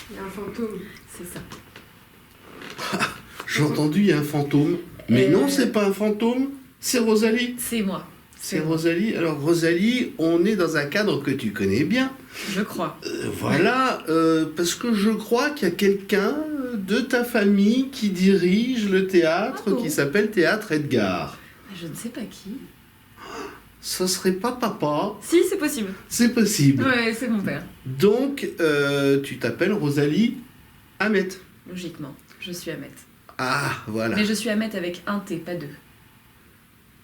Il y a un fantôme. C'est ça. J'ai entendu, il y a un fantôme. Mais non, c'est pas un fantôme, c'est Rosalie. C'est moi. C'est Rosalie. Alors Rosalie, on est dans un cadre que tu connais bien. Je crois. Voilà, parce que je crois qu'il y a quelqu'un de ta famille qui dirige le théâtre qui s'appelle Théâtre Edgar. Je ne sais pas qui. Ça serait pas papa? Si, c'est possible. C'est possible. Ouais, c'est mon père. Donc, tu t'appelles Rosalie Ahmet. Logiquement, je suis Ahmet. Ah, voilà. Mais je suis Ahmet avec un T, pas deux.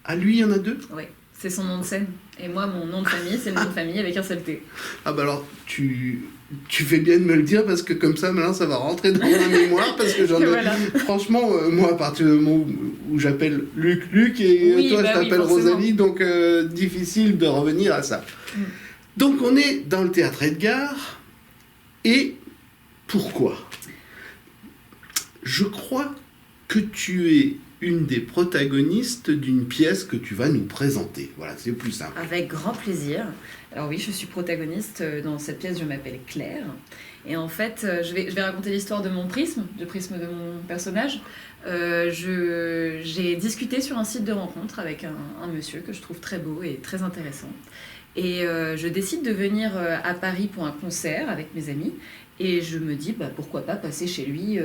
Ah, lui, il y en a deux? Oui, c'est son nom de scène. Et moi, mon nom de famille, c'est le nom de famille avec un seul T. Ah bah alors, tu fais bien de me le dire parce que comme ça, maintenant, ça va rentrer dans ma mémoire parce que j'en ai... Voilà. Franchement, moi, à partir du moment où j'appelle Luc et Oui, toi, bah je t'appelle oui, forcément. Rosalie, donc difficile de revenir à ça. Donc, on est dans le Théâtre Edgar. Et pourquoi? Je crois que tu es une des protagonistes d'une pièce que tu vas nous présenter. Voilà, c'est plus simple. Avec grand plaisir. Alors oui, je suis protagoniste dans cette pièce, je m'appelle Claire. Et en fait, je vais raconter l'histoire de mon prisme, du prisme de mon personnage. J'ai discuté sur un site de rencontre avec un monsieur que je trouve très beau et très intéressant. Et je décide de venir à Paris pour un concert avec mes amis. Et je me dis, pourquoi pas passer chez lui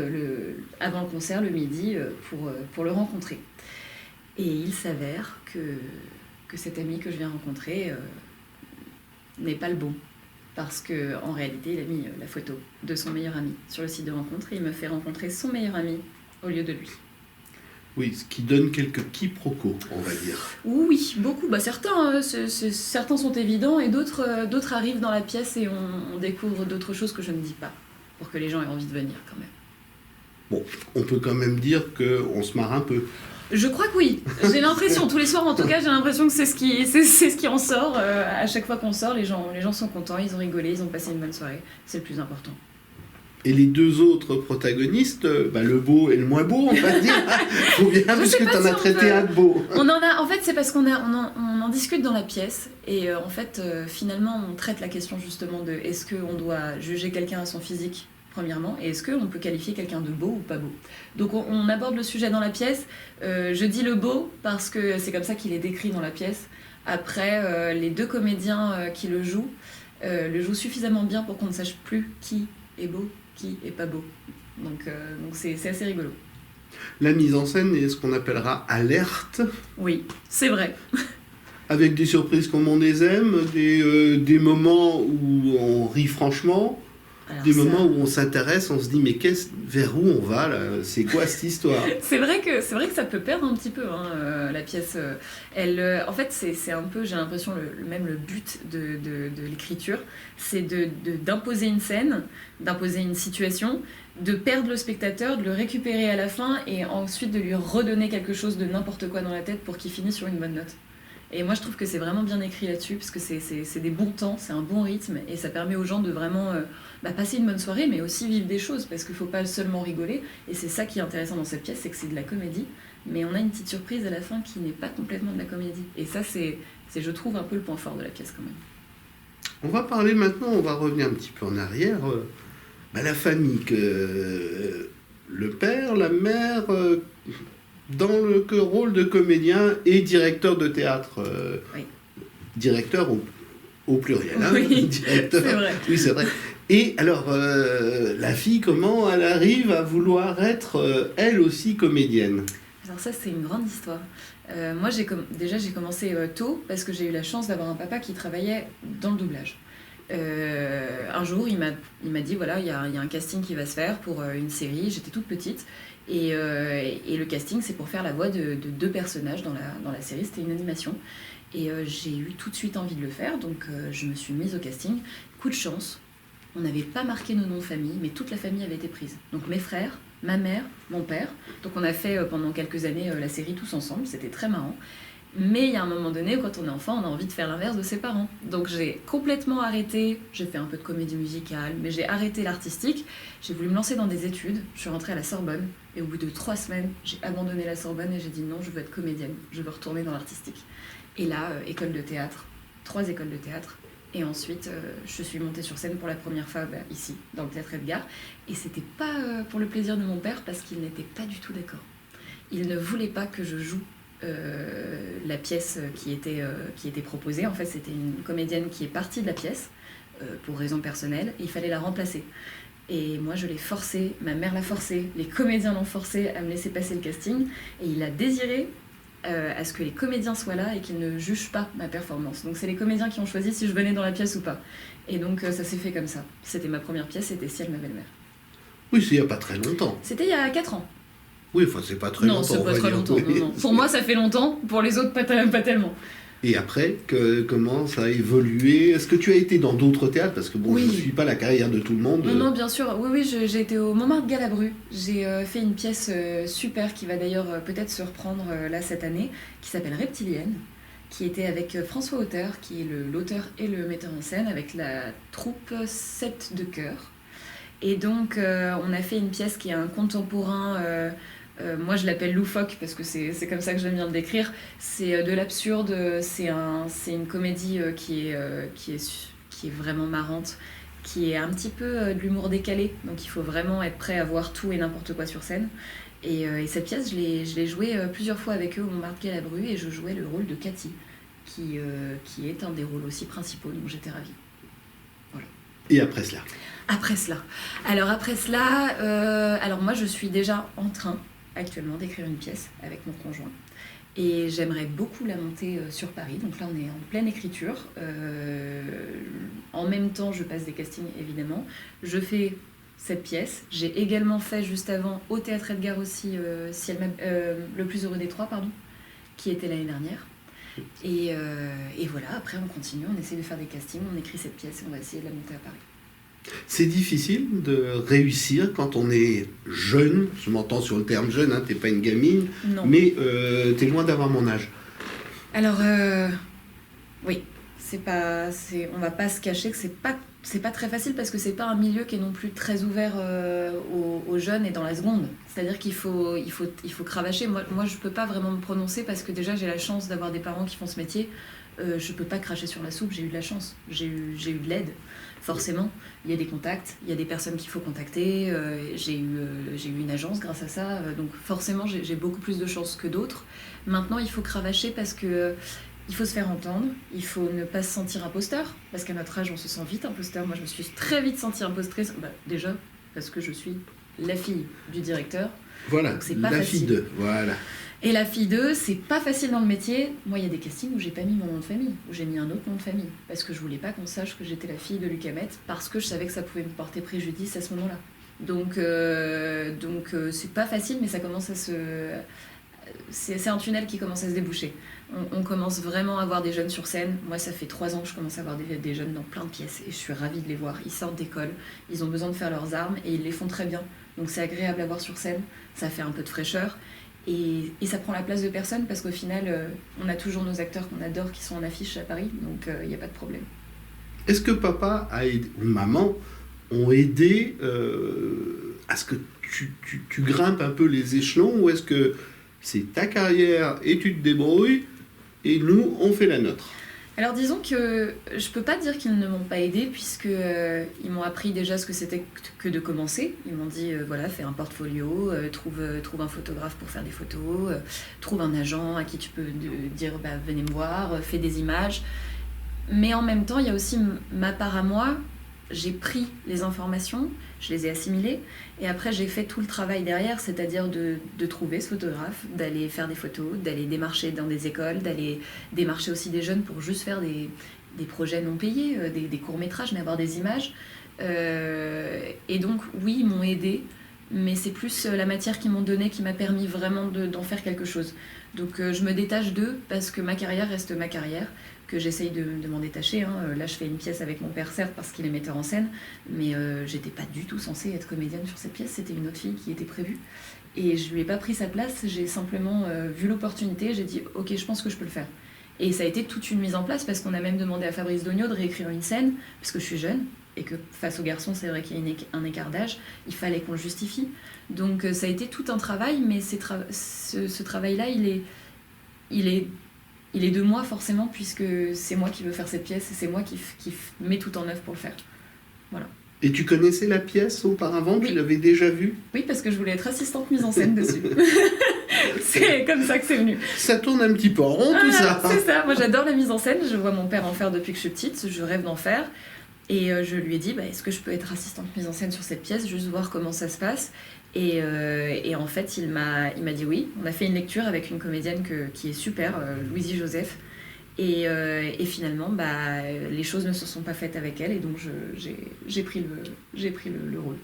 avant le concert, le midi, pour le rencontrer. Et il s'avère que cet ami que je viens rencontrer n'est pas le bon. Parce qu'en réalité, il a mis la photo de son meilleur ami sur le site de rencontre et il me fait rencontrer son meilleur ami au lieu de lui. Oui, ce qui donne quelques quiproquos, on va dire. Oui, beaucoup. Certains sont évidents et d'autres arrivent dans la pièce et on découvre d'autres choses que je ne dis pas pour que les gens aient envie de venir quand même. Bon, on peut quand même dire qu'on se marre un peu. Je crois que oui. J'ai l'impression, tous les soirs en tout cas, j'ai l'impression que c'est ce qui en sort. À chaque fois qu'on sort, les gens sont contents, ils ont rigolé, ils ont passé une bonne soirée. C'est le plus important. Et les deux autres protagonistes, le beau et le moins beau, on va dire. Faut bien, parce que tu en as traité un de beau. En fait, c'est parce qu'on en discute dans la pièce. Et finalement, on traite la question justement de est-ce qu'on doit juger quelqu'un à son physique, premièrement, et est-ce qu'on peut qualifier quelqu'un de beau ou pas beau. Donc on aborde le sujet dans la pièce. Je dis le beau parce que c'est comme ça qu'il est décrit dans la pièce. Après, les deux comédiens qui le jouent suffisamment bien pour qu'on ne sache plus qui est beau, qui est pas beau. Donc c'est assez rigolo. La mise en scène est ce qu'on appellera alerte. Oui, c'est vrai. Avec des surprises comme on les aime, des moments où on rit franchement, Alors des ça- moments où on s'intéresse, on se dit mais vers où on va là? C'est quoi cette histoire? C'est vrai que ça peut perdre un petit peu la pièce. En fait, c'est un peu, j'ai l'impression, même le but de l'écriture, c'est d'imposer une scène, d'imposer une situation, de perdre le spectateur, de le récupérer à la fin et ensuite de lui redonner quelque chose de n'importe quoi dans la tête pour qu'il finisse sur une bonne note. Et moi, je trouve que c'est vraiment bien écrit là-dessus, parce que c'est des bons temps, c'est un bon rythme, et ça permet aux gens de vraiment passer une bonne soirée, mais aussi vivre des choses, parce qu'il ne faut pas seulement rigoler. Et c'est ça qui est intéressant dans cette pièce, c'est que c'est de la comédie, mais on a une petite surprise à la fin qui n'est pas complètement de la comédie. Et ça, c'est je trouve, un peu le point fort de la pièce quand même. On va parler maintenant, on va revenir un petit peu en arrière. La famille, le père, la mère... dans le rôle de comédien et directeur de théâtre. Oui. Directeur au pluriel. Hein, Oui, directeur. c'est vrai. Oui, c'est vrai. Et alors, la fille, comment elle arrive à vouloir être, elle aussi, comédienne? Alors ça, c'est une grande histoire. Moi, j'ai commencé tôt, parce que j'ai eu la chance d'avoir un papa qui travaillait dans le doublage. Un jour, il m'a dit, voilà, il y a un casting qui va se faire pour une série. J'étais toute petite. Et le casting, c'est pour faire la voix de deux personnages dans la série. C'était une animation. Et j'ai eu tout de suite envie de le faire. Donc, je me suis mise au casting. Coup de chance, on n'avait pas marqué nos noms de famille, mais toute la famille avait été prise. Donc, mes frères, ma mère, mon père. Donc, on a fait pendant quelques années la série tous ensemble. C'était très marrant. Mais il y a un moment donné, quand on est enfant, on a envie de faire l'inverse de ses parents. Donc j'ai complètement arrêté, j'ai fait un peu de comédie musicale, mais j'ai arrêté l'artistique. J'ai voulu me lancer dans des études, je suis rentrée à la Sorbonne, et au bout de 3 semaines, j'ai abandonné la Sorbonne et j'ai dit non, je veux être comédienne, je veux retourner dans l'artistique. Et là, école de théâtre, 3 écoles de théâtre, Et ensuite, je suis montée sur scène pour la première fois ici, dans le Théâtre Edgar. Et c'était pas pour le plaisir de mon père, parce qu'il n'était pas du tout d'accord. Il ne voulait pas que je joue la pièce qui était proposée. En fait, c'était une comédienne qui est partie de la pièce, pour raisons personnelles, et il fallait la remplacer. Et moi, je l'ai forcé, ma mère l'a forcé, les comédiens l'ont forcé à me laisser passer le casting, et il a désiré à ce que les comédiens soient là et qu'ils ne jugent pas ma performance. Donc c'est les comédiens qui ont choisi si je venais dans la pièce ou pas. Et donc ça s'est fait comme ça. C'était ma première pièce, c'était Ciel, ma belle-mère. Oui, c'est il n'y a pas très longtemps. C'était il y a 4 ans. Oui, enfin, c'est pas très longtemps. Non, c'est pas très longtemps. Oui. Non. Pour moi, ça fait longtemps. Pour les autres, pas tellement. Et après, comment ça a évolué? Est-ce que tu as été dans d'autres théâtres? Parce que bon, Oui. je ne suis pas la carrière de tout le monde. Non, bien sûr. Oui, j'ai été au Montmartre Galabru. J'ai fait une pièce super qui va d'ailleurs peut-être se reprendre là cette année, qui s'appelle Reptilienne, qui était avec François Auteur, qui est l'auteur et le metteur en scène, avec la troupe 7 de chœur. Et donc, on a fait une pièce qui est un contemporain... moi je l'appelle loufoque parce que c'est comme ça que j'aime bien le décrire. C'est de l'absurde, c'est une comédie qui est vraiment marrante, qui est un petit peu de l'humour décalé, donc il faut vraiment être prêt à voir tout et n'importe quoi sur scène. Et cette pièce, je l'ai jouée plusieurs fois avec eux au Montmartre Galabru, et je jouais le rôle de Cathy, qui est un des rôles aussi principaux, donc j'étais ravie. Voilà. Et après cela? Après cela, alors moi je suis déjà en train actuellement d'écrire une pièce avec mon conjoint, et j'aimerais beaucoup la monter sur Paris. Donc là on est en pleine écriture, en même temps je passe des castings évidemment, je fais cette pièce, j'ai également fait juste avant au Théâtre Edgar aussi Le plus heureux des trois, qui était l'année dernière, et voilà, après on continue, on essaie de faire des castings, on écrit cette pièce et on va essayer de la monter à Paris. C'est difficile de réussir quand on est jeune, je m'entends sur le terme jeune, hein, t'es pas une gamine, Non. Mais t'es loin d'avoir mon âge. Alors, oui, on va pas se cacher que c'est pas très facile, parce que c'est pas un milieu qui est non plus très ouvert aux jeunes et dans la seconde. C'est-à-dire qu'il faut cravacher. Moi, je peux pas vraiment me prononcer, parce que déjà j'ai la chance d'avoir des parents qui font ce métier. Je peux pas cracher sur la soupe, j'ai eu de la chance, j'ai eu de l'aide. Forcément, il y a des contacts, il y a des personnes qu'il faut contacter, j'ai eu une agence grâce à ça, donc forcément j'ai beaucoup plus de chance que d'autres. Maintenant, il faut cravacher, parce que il faut se faire entendre, il faut ne pas se sentir imposteur, parce qu'à notre âge on se sent vite imposteur. Moi je me suis très vite sentie impostrice, déjà parce que je suis la fille du directeur. Voilà, donc c'est pas la facile. fille de, voilà. Et la fille d'eux, c'est pas facile dans le métier. Moi, il y a des castings où j'ai pas mis mon nom de famille, où j'ai mis un autre nom de famille, parce que je voulais pas qu'on sache que j'étais la fille de Luc Hamet, parce que je savais que ça pouvait me porter préjudice à ce moment-là. Donc c'est pas facile, mais ça commence à c'est un tunnel qui commence à se déboucher. On commence vraiment à voir des jeunes sur scène. Moi, ça fait 3 ans que je commence à voir des jeunes dans plein de pièces, et je suis ravie de les voir. Ils sortent d'école, ils ont besoin de faire leurs armes, et ils les font très bien. Donc c'est agréable à voir sur scène, ça fait un peu de fraîcheur. Et ça prend la place de personne, parce qu'au final, on a toujours nos acteurs qu'on adore qui sont en affiche à Paris, donc il n'y a pas de problème. Est-ce que papa ou maman ont aidé à ce que tu grimpes un peu les échelons, ou est-ce que c'est ta carrière et tu te débrouilles et nous, on fait la nôtre? Alors disons que je peux pas dire qu'ils ne m'ont pas aidé, puisque ils m'ont appris déjà ce que c'était que de commencer. Ils m'ont dit voilà, fais un portfolio, trouve un photographe pour faire des photos, trouve un agent à qui tu peux dire venez me voir, fais des images. Mais en même temps, il y a aussi ma part à moi. J'ai pris les informations, je les ai assimilées, et après j'ai fait tout le travail derrière, c'est-à-dire de trouver ce photographe, d'aller faire des photos, d'aller démarcher dans des écoles, d'aller démarcher aussi des jeunes pour juste faire des projets non payés, des courts-métrages, mais avoir des images. Et donc oui, ils m'ont aidée, mais c'est plus la matière qu'ils m'ont donnée qui m'a permis vraiment d'en faire quelque chose. Donc je me détache d'eux, parce que ma carrière reste ma carrière, que j'essaye de m'en détacher. Là, je fais une pièce avec mon père, certes, parce qu'il est metteur en scène, mais j'étais pas du tout censée être comédienne sur cette pièce, c'était une autre fille qui était prévue. Et je lui ai pas pris sa place, j'ai simplement vu l'opportunité, j'ai dit « Ok, je pense que je peux le faire ». Et ça a été toute une mise en place, parce qu'on a même demandé à Fabrice Dognaud de réécrire une scène, parce que je suis jeune, et que face aux garçons, c'est vrai qu'il y a un écart d'âge, il fallait qu'on le justifie. Donc ça a été tout un travail, mais ce travail-là, il est il est de moi forcément, puisque c'est moi qui veux faire cette pièce et c'est moi qui mets tout en œuvre pour le faire. Voilà. Et tu connaissais la pièce auparavant? Oui. Tu l'avais déjà vue? Oui, parce que je voulais être assistante mise en scène dessus. C'est comme ça que c'est venu. Ça tourne un petit peu en rond, tout ça. C'est ça, moi j'adore la mise en scène, je vois mon père en faire depuis que je suis petite, je rêve d'en faire. Et je lui ai dit, est-ce que je peux être assistante mise en scène sur cette pièce, juste voir comment ça se passe. Et en fait, il m'a dit oui. On a fait une lecture avec une comédienne qui est super, Louisie Joseph. Et finalement, les choses ne se sont pas faites avec elle, et donc j'ai pris le rôle.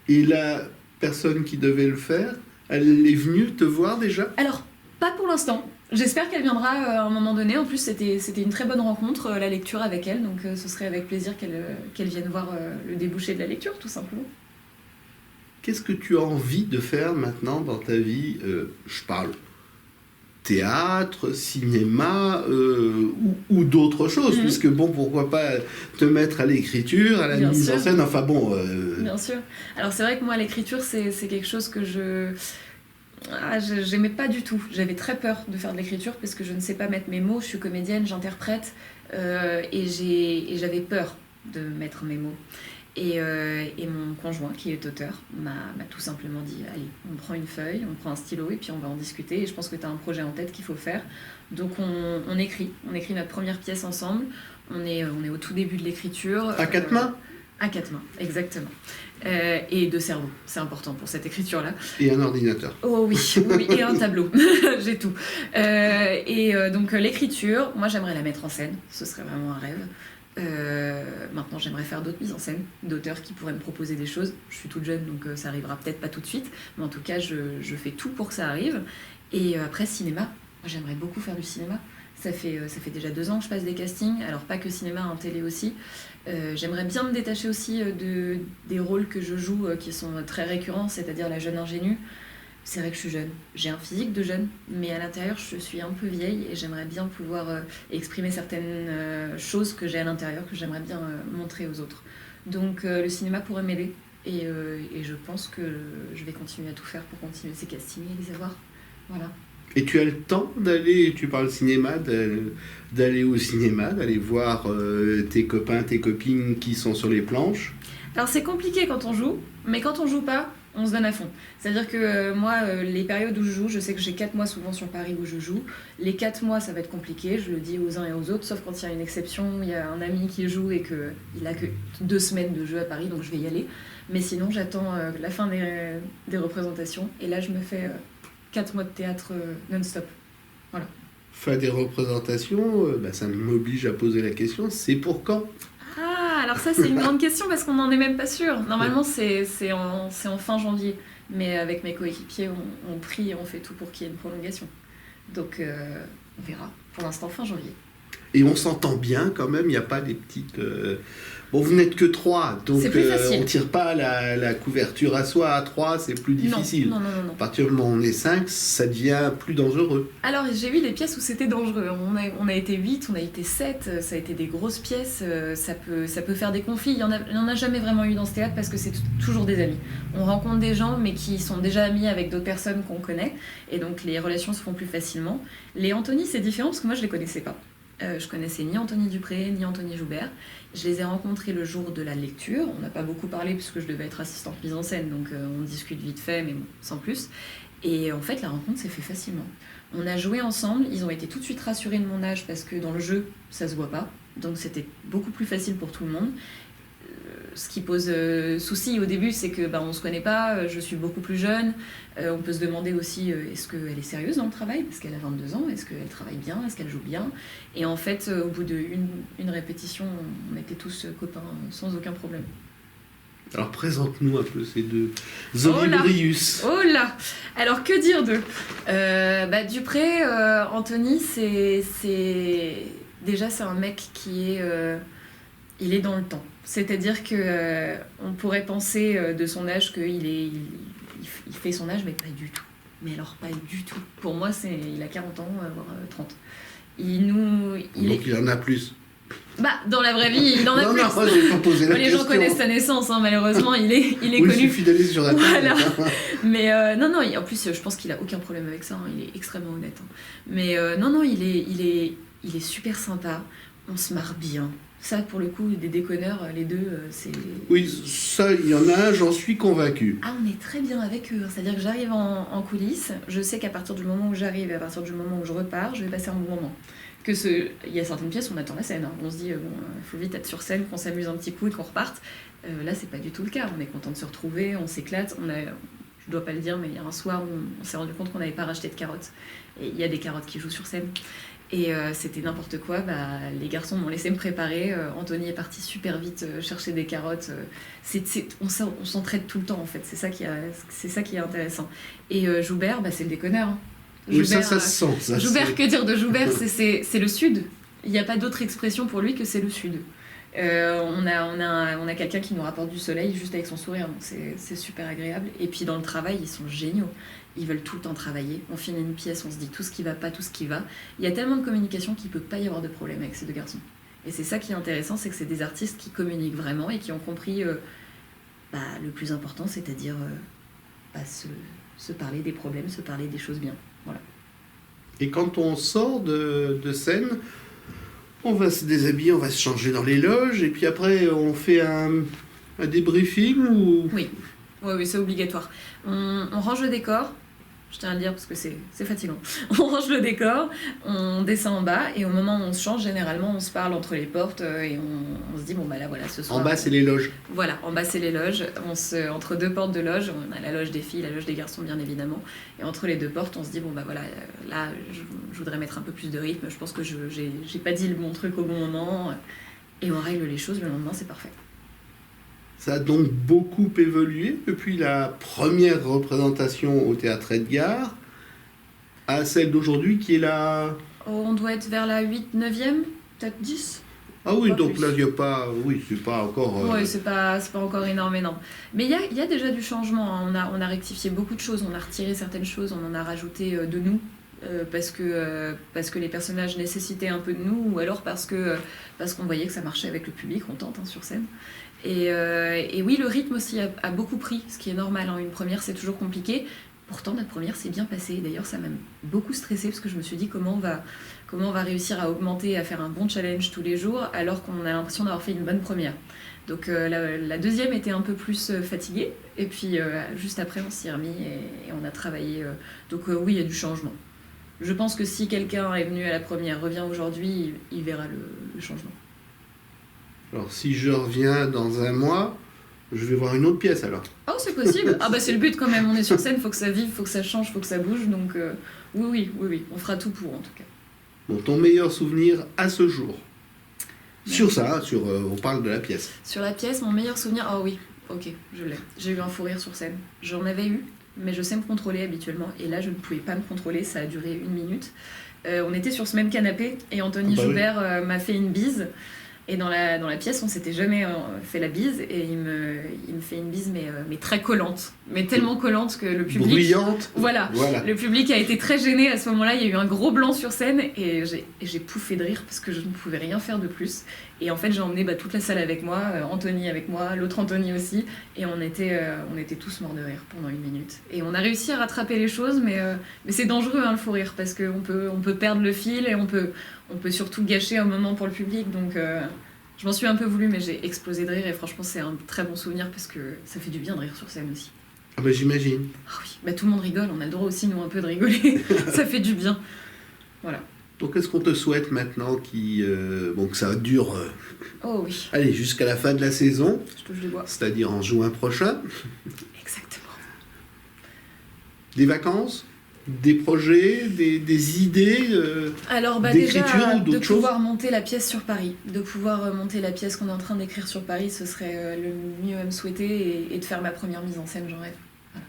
Et la personne qui devait le faire, elle est venue te voir déjà? Alors, pas pour l'instant. J'espère qu'elle viendra à un moment donné. En plus, c'était une très bonne rencontre, la lecture avec elle, donc ce serait avec plaisir qu'elle vienne voir le débouché de la lecture, tout simplement. Qu'est-ce que tu as envie de faire maintenant dans ta vie? Je parle théâtre, cinéma ou d'autres choses, puisque pourquoi pas te mettre à l'écriture, à la mise en scène, enfin bon... Bien sûr. Alors c'est vrai que moi, l'écriture, c'est quelque chose que j'aimais pas du tout. J'avais très peur de faire de l'écriture parce que je ne sais pas mettre mes mots, je suis comédienne, j'interprète, et j'avais peur de mettre mes mots. Et mon conjoint, qui est auteur, m'a tout simplement dit, allez, on prend une feuille, on prend un stylo et puis on va en discuter. Et je pense que tu as un projet en tête qu'il faut faire. Donc on écrit notre première pièce ensemble. On est au tout début de l'écriture. À 4 mains? À 4 mains, exactement. Et 2 cerveaux, c'est important pour cette écriture-là. Et un ordinateur. Oh oui, et un tableau, j'ai tout. Donc l'écriture, moi j'aimerais la mettre en scène, ce serait vraiment un rêve. Maintenant j'aimerais faire d'autres mises en scène d'auteurs qui pourraient me proposer des choses. Je suis toute jeune donc ça arrivera peut-être pas tout de suite, mais en tout cas je fais tout pour que ça arrive. Et après cinéma, moi j'aimerais beaucoup faire du cinéma. Ça fait déjà 2 ans que je passe des castings, alors pas que cinéma, en télé aussi. J'aimerais bien me détacher aussi des rôles que je joue qui sont très récurrents, c'est-à-dire la jeune ingénue. C'est vrai que je suis jeune, j'ai un physique de jeune, mais à l'intérieur je suis un peu vieille et j'aimerais bien pouvoir exprimer certaines choses que j'ai à l'intérieur, que j'aimerais bien montrer aux autres. Donc le cinéma pourrait m'aider et je pense que je vais continuer à tout faire pour continuer ces castings et les avoir. Voilà. Et tu as le temps d'aller, tu parles cinéma, d'aller au cinéma, d'aller voir tes copains, tes copines qui sont sur les planches? Alors c'est compliqué quand on joue, mais quand on joue pas, on se donne à fond. C'est-à-dire que moi, les périodes où je joue, je sais que j'ai 4 mois souvent sur Paris où je joue. Les 4 mois, ça va être compliqué, je le dis aux uns et aux autres, sauf quand il y a une exception, il y a un ami qui joue et qu'il a que 2 semaines de jeu à Paris, donc je vais y aller. Mais sinon, j'attends la fin des représentations, et là, je me fais 4 mois de théâtre non-stop. Voilà. Fin des représentations, ça m'oblige à poser la question, c'est pour quand? Alors ça, c'est une grande question parce qu'on n'en est même pas sûr. Normalement, c'est en fin janvier. Mais avec mes coéquipiers, on prie et on fait tout pour qu'il y ait une prolongation. Donc, on verra. Pour l'instant, fin janvier. Et on s'entend bien quand même, il n'y a pas des petites... Bon, vous n'êtes que 3, donc on ne tire pas la couverture à soi. À 3, c'est plus difficile. Non. À partir du moment où on est 5, ça devient plus dangereux. Alors, j'ai eu des pièces où c'était dangereux. On a été 8, on a été 7, ça a été des grosses pièces. Ça peut faire des conflits. Il n'y en a jamais vraiment eu dans ce théâtre parce que c'est toujours des amis. On rencontre des gens, mais qui sont déjà amis avec d'autres personnes qu'on connaît. Et donc, les relations se font plus facilement. Les Anthony, c'est différent parce que moi, je ne les connaissais pas. Je connaissais ni Anthony Dupré, ni Anthony Joubert. Je les ai rencontrés le jour de la lecture. On n'a pas beaucoup parlé puisque je devais être assistante mise en scène, donc on discute vite fait, mais bon, sans plus. Et en fait, la rencontre s'est faite facilement. On a joué ensemble, ils ont été tout de suite rassurés de mon âge parce que dans le jeu, ça se voit pas. Donc c'était beaucoup plus facile pour tout le monde. Ce qui pose souci au début, c'est que on se connaît pas, je suis beaucoup plus jeune. On peut se demander aussi, est-ce qu'elle est sérieuse dans le travail? Parce qu'elle a 22 ans, est-ce qu'elle travaille bien? Est-ce qu'elle joue bien? Et en fait, au bout d'une répétition, on était tous copains sans aucun problème. Alors présente-nous un peu ces 2 Olibrius. Oh là! Alors que dire d'eux? Dupré, Anthony, déjà c'est un mec qui est... il est dans le temps. C'est-à-dire que on pourrait penser de son âge qu'il fait son âge, mais pas du tout. Mais alors pas du tout. Pour moi, il a 40 ans, voire 30. Donc il en a plus. Bah, dans la vraie vie, il en a Non, plus. non, j'ai pas posé la Les question. gens connaissent sa naissance, hein, malheureusement, il est Oui, connu. il suffit d'aller sur la Voilà. table. Mais non, en plus, je pense qu'il a aucun problème avec ça, hein, il est extrêmement honnête. Hein. Mais non, il est super sympa, on se marre bien. Ça, pour le coup, des déconneurs, les deux, c'est... Oui, ça, il y en a un, j'en suis convaincu. Ah, on est très bien avec eux. Hein. C'est-à-dire que j'arrive en coulisses, je sais qu'à partir du moment où j'arrive et à partir du moment où je repars, je vais passer un bon moment. Il y a certaines pièces, on attend la scène. Hein. On se dit, il faut vite être sur scène, qu'on s'amuse un petit coup et qu'on reparte. Là, c'est pas du tout le cas. On est content de se retrouver, on s'éclate. Je dois pas le dire, mais il y a un soir où on s'est rendu compte qu'on n'avait pas racheté de carottes. Et il y a des carottes qui jouent sur scène. Et c'était n'importe quoi, les garçons m'ont laissé me préparer, Anthony est parti super vite chercher des carottes, on s'entraide tout le temps en fait, c'est ça qui est intéressant. Et Joubert, c'est le déconneur. Hein. Oui, Joubert, ça se sent. Ça, Joubert, que dire de Joubert, c'est le Sud, il n'y a pas d'autre expression pour lui que c'est le Sud. On a quelqu'un qui nous rapporte du soleil juste avec son sourire, donc c'est super agréable. Et puis dans le travail, ils sont géniaux. Ils veulent tout le temps travailler. On finit une pièce, on se dit tout ce qui va pas, tout ce qui va. Il y a tellement de communication qu'il peut pas y avoir de problème avec ces deux garçons. Et c'est ça qui est intéressant, c'est que c'est des artistes qui communiquent vraiment et qui ont compris le plus important, c'est-à-dire se parler des problèmes, se parler des choses bien. Voilà. Et quand on sort de scène, on va se déshabiller, on va se changer dans les loges, et puis après on fait un débriefing ou... Oui, c'est obligatoire. On range le décor, je tiens à le dire parce que c'est fatigant. On range le décor, on descend en bas, et au moment où on se change, généralement on se parle entre les portes, et on se dit, là voilà, ce soir... En bas, c'est les loges. Voilà, en bas c'est les loges, entre deux portes de loge, on a la loge des filles, la loge des garçons bien évidemment, et entre les deux portes on se dit, voilà, là je voudrais mettre un peu plus de rythme, je pense que j'ai pas dit le bon truc au bon moment, et on règle les choses, le lendemain c'est parfait. Ça a donc beaucoup évolué depuis la première représentation au Théâtre Edgar à celle d'aujourd'hui qui est la... On doit être vers la 8, 9e, peut-être 10. Ah oui, Pas donc plus. là, il n'y a pas... Oui, c'est pas encore... Oui, c'est pas encore énorme. Mais il y a déjà du changement. Hein. On a rectifié beaucoup de choses. On a retiré certaines choses. On en a rajouté de nous. Parce que les personnages nécessitaient un peu de nous. Ou alors parce qu'on voyait que ça marchait avec le public. On tente sur scène. Et oui, le rythme aussi a beaucoup pris. Ce qui est normal. Hein. Une première, c'est toujours compliqué. Pourtant, notre première s'est bien passée. D'ailleurs, ça m'a beaucoup stressée parce que je me suis dit comment on va réussir à augmenter, à faire un bon challenge tous les jours alors qu'on a l'impression d'avoir fait une bonne première. Donc la deuxième était un peu plus fatiguée. Et puis juste après, on s'y est remis et on a travaillé. Donc oui, il y a du changement. Je pense que si quelqu'un est venu à la première, revient aujourd'hui, il verra le changement. Alors, si je reviens dans un mois, je vais voir une autre pièce alors. Oh, c'est possible. Ah c'est le but quand même. On est sur scène, faut que ça vive, faut que ça change, faut que ça bouge. Donc oui, on fera tout pour en tout cas. Bon, ton meilleur souvenir à ce jour sur ça, on parle de la pièce. Sur la pièce, mon meilleur souvenir, oh oui, ok, je l'ai. J'ai eu un fou rire sur scène. J'en avais eu, mais je sais me contrôler habituellement. Et là, je ne pouvais pas me contrôler, ça a duré 1 minute. On était sur ce même canapé et Anthony Joubert m'a fait une bise. Et dans la pièce, on s'était jamais fait la bise et il me fait une bise mais très collante, mais tellement collante que le public... Bruyante. Voilà. Le public a été très gêné à ce moment-là, il y a eu un gros blanc sur scène et j'ai pouffé de rire parce que je ne pouvais rien faire de plus. Et en fait, j'ai emmené toute la salle avec moi, Anthony avec moi, l'autre Anthony aussi, et on était tous morts de rire pendant 1 minute. Et on a réussi à rattraper les choses, mais c'est dangereux le fou rire parce qu'on peut perdre le fil et on peut surtout gâcher un moment pour le public, donc je m'en suis un peu voulu, mais j'ai explosé de rire et franchement c'est un très bon souvenir parce que ça fait du bien de rire sur scène aussi. Ah j'imagine. Ah oui, tout le monde rigole, on a le droit aussi nous un peu de rigoler, ça fait du bien. Voilà. Donc qu'est-ce qu'on te souhaite maintenant que ça dure oh oui. Allez, jusqu'à la fin de la saison, je touche du bois. C'est-à-dire en juin prochain. Exactement. Des vacances ? Des projets, des idées alors d'écriture déjà, ou d'autres de choses. pouvoir monter la pièce sur Paris. De pouvoir monter la pièce qu'on est en train d'écrire sur Paris, ce serait le mieux à me souhaiter et de faire ma première mise en scène, j'en rêve. Voilà.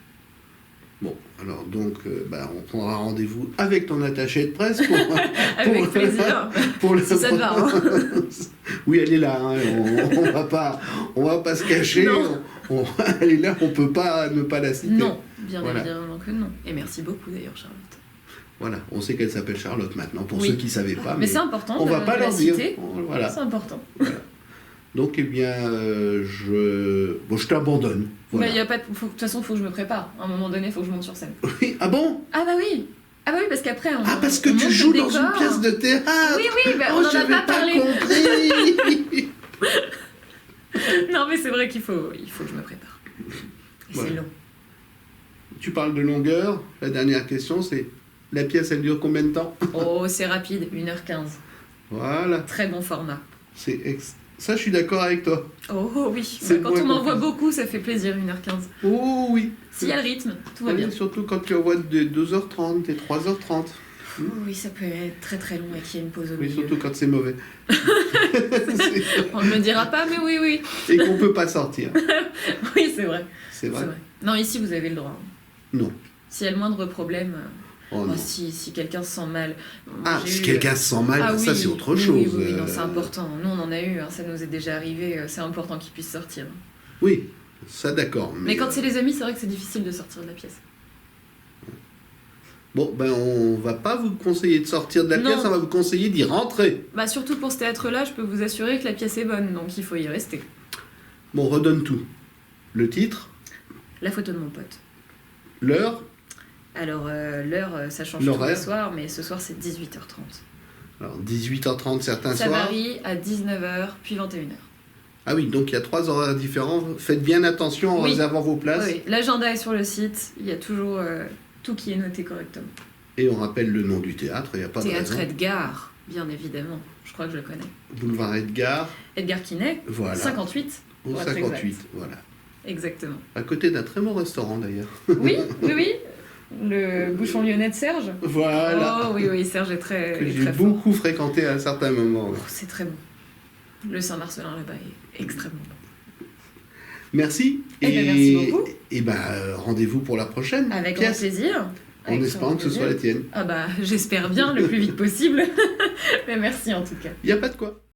Bon, alors donc, on prendra rendez-vous avec ton attaché de presse Avec plaisir. Si ça te va. Hein. Oui, elle est là. Hein, on va pas se cacher. Elle est là, on peut pas ne pas la citer. Non, bien évidemment que non. Et merci beaucoup d'ailleurs, Charlotte. Voilà, on sait qu'elle s'appelle Charlotte maintenant, pour Oui. ceux qui ne savaient pas. Mais c'est important on de, va pas de la leur dire. citer. Voilà. C'est important. Donc, eh bien, je t'abandonne. Voilà. Mais y a pas de toute façon, il faut que je me prépare. À un moment donné, il faut que je monte sur scène. Oui, ah bon? Ah bah oui. Ah bah oui, parce qu'après, on Parce que on tu monte joues le dans une décor. pièce de théâtre. Oui, bah, Oh, on n'en a j'avais pas parlé. compris. Non, mais c'est vrai qu'il faut que je me prépare. Et Voilà. c'est long. Tu parles de longueur. La dernière question, c'est la pièce, elle dure combien de temps? Oh, c'est rapide, 1h15. Voilà. Très bon format. Ça, je suis d'accord avec toi. Oh oui, C'est quand moins on en voit compliqué. beaucoup, ça fait plaisir, 1h15. Oh oui. S'il y a le rythme, tout va bien. Surtout quand tu envoies de 2h30 et 3h30. Oh oui, ça peut être très très long et qu'il y a une pause au Oui, milieu. surtout quand c'est mauvais. On ne me dira pas, mais oui. Et qu'on peut pas sortir. Oui, c'est vrai. C'est C'est vrai? vrai. Non, ici, vous avez le droit. Non. S'il y a le moindre problème, Oh non. si quelqu'un se sent mal. Ah, J'ai si eu- quelqu'un se sent mal, Ah ça oui, c'est autre oui, chose. Oui, non, c'est important. Nous, on en a eu, hein, ça nous est déjà arrivé. C'est important qu'ils puissent sortir. Oui, ça d'accord. Mais quand c'est les amis, c'est vrai que c'est difficile de sortir de la pièce. Bon, ben on va pas vous conseiller de sortir de la Non. pièce, on va vous conseiller d'y rentrer. Bah, surtout pour ce théâtre-là, je peux vous assurer que la pièce est bonne, donc il faut y rester. Bon, redonne tout. Le titre, La photo de mon pote. l'heure. Alors, l'heure, ça change tous L'horaire. les soirs, mais ce soir, c'est 18h30. Alors 18h30 certains Ça soirs. varie à 19h, puis 21h. Ah oui, donc il y a 3 horaires différents. Faites bien attention en Oui. réservant vos places. Oui, l'agenda est sur le site, il y a toujours tout qui est noté correctement. Et on rappelle le nom du théâtre, il n'y a pas de Théâtre raison. Edgar, bien évidemment. Je crois que je le connais. Boulevard Edgar, Edgar Quinet, voilà. 58. Au pour être 58, exact. voilà. Exactement. À côté d'un très bon restaurant d'ailleurs. Oui. Le bouchon lyonnais de Serge. Voilà. Oh oui, Serge est très, Que est j'ai très fort. beaucoup fréquenté à un certain moment. Oh, c'est très bon. Le Saint-Marcelin là-bas est extrêmement bon. Merci. Eh ben, merci beaucoup. Et ben, rendez-vous pour la prochaine Avec grand pièce. plaisir. En Avec espérant grand que ce soit la plaisir. tienne. Ah bah, j'espère bien le plus vite possible. Mais merci en tout cas. Il n'y a pas de quoi.